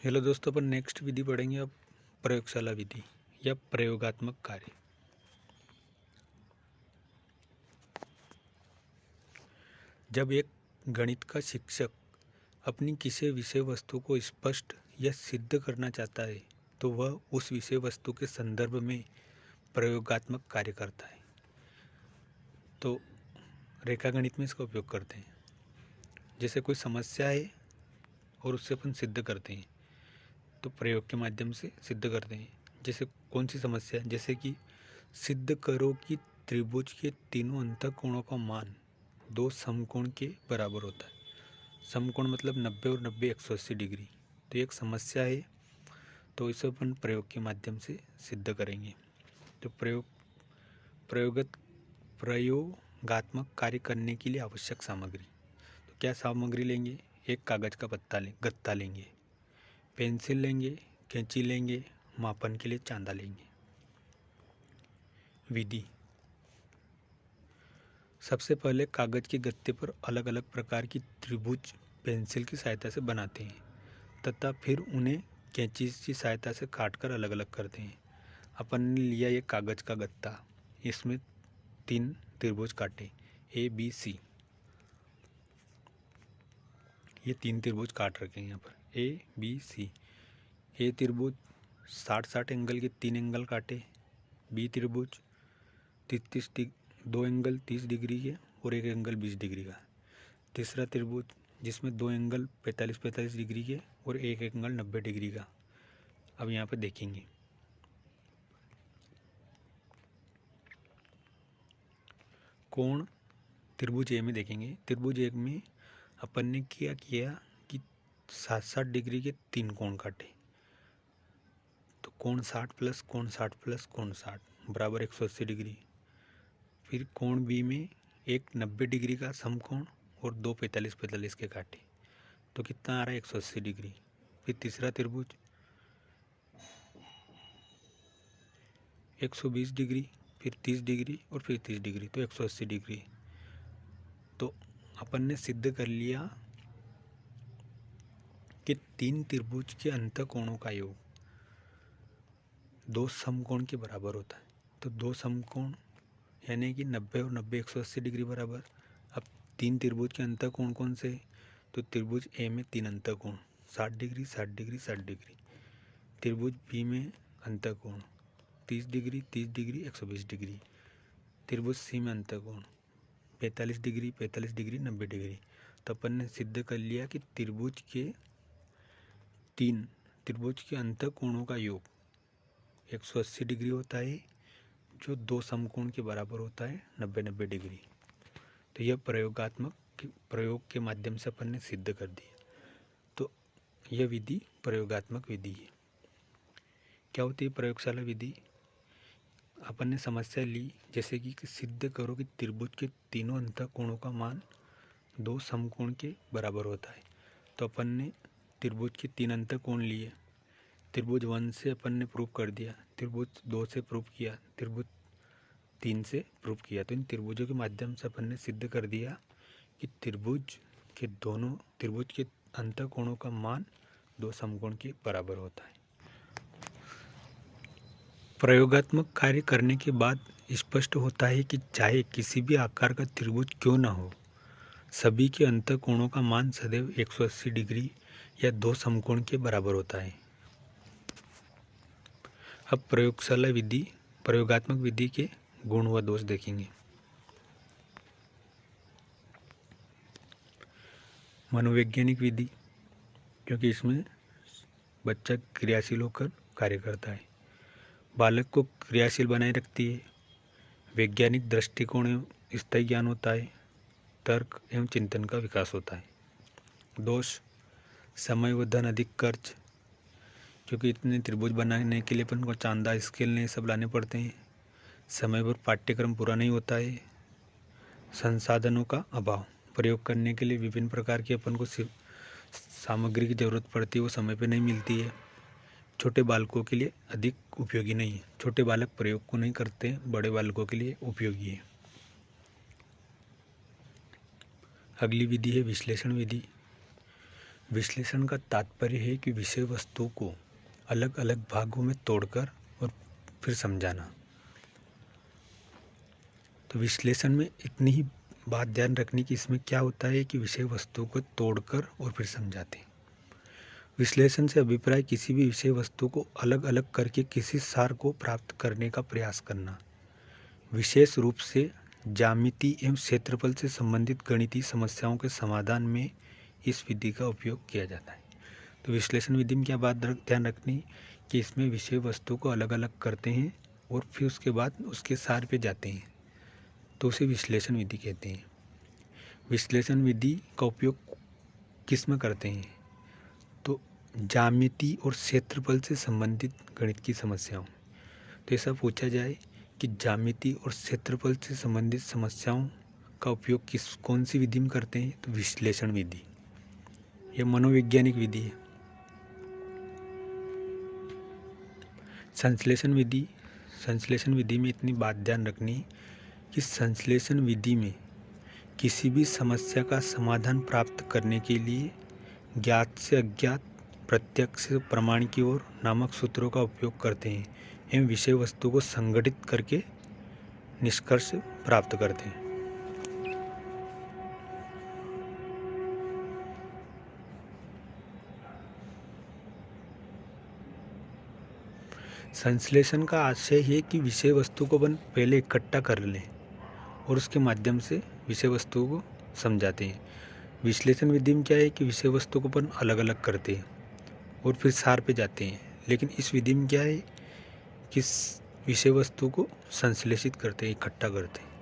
Hello दोस्तों, अपन next विधि पढ़ेंगे अब प्रयोगशाला विधि या प्रयोगात्मक कार्य। जब एक गणित का शिक्षक अपनी किसी विषय वस्तु को स्पष्ट या सिद्ध करना चाहता है तो वह उस विषय वस्तु के संदर्भ में प्रयोगात्मक कार्य करता है। तो रेखागणित में इसका उपयोग करते हैं। जैसे कोई समस्या है और उससे अपन सिद्ध करते हैं, तो प्रयोग के माध्यम से सिद्ध करते हैं। जैसे कौन सी समस्या है, जैसे कि सिद्ध करो कि त्रिभुज के तीनों अंतःकोणों का मान दो समकोण के बराबर होता है। समकोण मतलब 90 और 90 180 डिग्री। तो एक समस्या है, तो इसे अपन प्रयोग के माध्यम से सिद्ध करेंगे। तो प्रयोगात्मक कार्य करने के लिए आवश्यक सामग्री, तो क्या सामग्री लेंगे? एक कागज का गत्ता लेंगे, पेंसिल लेंगे, कैंची लेंगे, मापन के लिए चांदा लेंगे। विधि: सबसे पहले कागज के गत्ते पर अलग अलग प्रकार की त्रिभुज पेंसिल की सहायता से बनाते हैं तथा फिर उन्हें कैंची की सहायता से काटकर अलग अलग करते हैं। अपन ने लिया ये कागज का गत्ता, इसमें 3 त्रिभुज काटे, ए बी सी। ये 3 त्रिभुज काट रखे हैं यहाँ पर, ए बी सी। ए त्रिभुज 60-60 एंगल के 3 एंगल काटे। बी त्रिभुज 2 एंगल 30 डिग्री के और 1 एंगल 20 डिग्री का। तीसरा त्रिभुज जिसमें 2 एंगल 45-45 डिग्री के और 1 एंगल 90 डिग्री का। अब यहाँ पे देखेंगे, कोण त्रिभुज ए में देखेंगे। त्रिभुज एक में अपन ने क्या किया कि 60-60 डिग्री के 3 कोण काटे। तो कोण 60 प्लस कोण 60 प्लस कोण 60 बराबर 180 डिग्री। फिर कोण बी में एक 90 डिग्री का समकोण और 2 45-45 के काटे। तो कितना आ रहा है? 180 डिग्री। फिर तीसरा त्रिभुज 120 डिग्री, फिर 30 डिग्री और फिर 30 डिग्री, तो 180 डिग्री। तो अपन ने सिद्ध कर लिया कि 3 त्रिभुज के अंतःकोणों का योग 2 समकोण के बराबर होता है। तो 2 समकोण यानी कि 90 और 90 180 डिग्री बराबर। अब 3 त्रिभुज के अंतःकोण कौन से? तो त्रिभुज ए में 3 अंतःकोण 60 डिग्री 60 डिग्री 60 डिग्री। त्रिभुज बी में अंतःकोण 30 डिग्री 30 डिग्री 120 डिग्री। त्रिभुज सी में अंतःकोण 45 डिग्री 45 डिग्री 90 डिग्री। तो अपन ने सिद्ध कर लिया कि त्रिभुज के अंतःकोणों का योग 180 डिग्री होता है, जो 2 समकोण के बराबर होता है 90-90 डिग्री। तो यह प्रयोग के माध्यम से अपन ने सिद्ध कर दिया। तो यह विधि प्रयोगात्मक विधि है। क्या होती है प्रयोगशाला विधि? अपन ने समस्या ली, जैसे कि सिद्ध करो कि त्रिभुज के तीनों अंतःकोणों का मान 2 समकोण के बराबर होता है। तो अपन ने त्रिभुज के 3 अंतःकोण लिए। त्रिभुज 1 से अपन ने प्रूव कर दिया, त्रिभुज 2 से प्रूव किया, त्रिभुज 3 से प्रूव किया। तो इन त्रिभुजों के माध्यम से अपन ने सिद्ध कर दिया कि त्रिभुज के अंतःकोणों का मान 2 समकोण के बराबर होता है। प्रयोगात्मक कार्य करने के बाद स्पष्ट होता है कि चाहे किसी भी आकार का त्रिभुज क्यों न हो, सभी के अंतःकोणों का मान सदैव 180 डिग्री या 2 समकोण के बराबर होता है। अब प्रयोगात्मक विधि के गुण व दोष देखेंगे। मनोवैज्ञानिक विधि, क्योंकि इसमें बच्चा क्रियाशील होकर कार्य करता है, बालक को क्रियाशील बनाए रखती है, वैज्ञानिक दृष्टिकोण एवं स्थायी ज्ञान होता है, तर्क एवं चिंतन का विकास होता है। दोष: समय व धन अधिक खर्च, क्योंकि इतने त्रिभुज बनाने के लिए अपन को चांदा, स्केल ने सब लाने पड़ते हैं। समय पर पाठ्यक्रम पूरा नहीं होता है। संसाधनों का अभाव, प्रयोग करने के लिए विभिन्न प्रकार की अपन को सामग्री की जरूरत पड़ती है, वो समय पर नहीं मिलती है। छोटे बालकों के लिए अधिक उपयोगी नहीं है। छोटे बालक प्रयोग को नहीं करते, बड़े बालकों के लिए उपयोगी है। अगली विधि है विश्लेषण विधि। विश्लेषण का तात्पर्य है कि विषय वस्तु को अलग अलग भागों में तोड़कर और फिर समझाना। तो विश्लेषण में इतनी ही बात ध्यान रखने की इसमें क्या होता है कि विषय वस्तु को तोड़कर और फिर समझाते हैं। विश्लेषण से अभिप्राय किसी भी विषय वस्तु को अलग अलग करके किसी सार को प्राप्त करने का प्रयास करना। विशेष रूप से ज्यामिति एवं क्षेत्रफल से संबंधित गणितीय समस्याओं के समाधान में इस विधि का उपयोग किया जाता है। तो विश्लेषण विधि में क्या बात ध्यान रखनी कि इसमें विषय वस्तु को अलग अलग करते हैं और फिर उसके बाद उसके सार पे जाते हैं, तो उसे विश्लेषण विधि कहते हैं। विश्लेषण विधि का उपयोग किस में करते हैं? तो ज्यामिति और क्षेत्रफल से संबंधित गणित की समस्याओं। तो ऐसा पूछा जाए कि ज्यामिति और क्षेत्रफल से संबंधित समस्याओं का उपयोग कौन सी विधि में करते हैं? तो विश्लेषण विधि। यह मनोवैज्ञानिक विधि है। संश्लेषण विधि। संश्लेषण विधि में इतनी बात ध्यान रखनी कि संश्लेषण विधि में किसी भी समस्या का समाधान प्राप्त करने के लिए ज्ञात से अज्ञात, प्रत्यक्ष से प्रमाण की ओर नामक सूत्रों का उपयोग करते हैं एवं विषय वस्तु को संगठित करके निष्कर्ष प्राप्त करते हैं। संश्लेषण का आशय है कि विषय वस्तु को अपन पहले इकट्ठा कर लें और उसके माध्यम से विषय वस्तु को समझाते हैं। विश्लेषण विधि में क्या है कि विषय वस्तु को अपन अलग अलग करते हैं और फिर सार पे जाते हैं, लेकिन इस विधि में क्या है कि विषय वस्तु को संश्लेषित करते हैं, इकट्ठा करते हैं।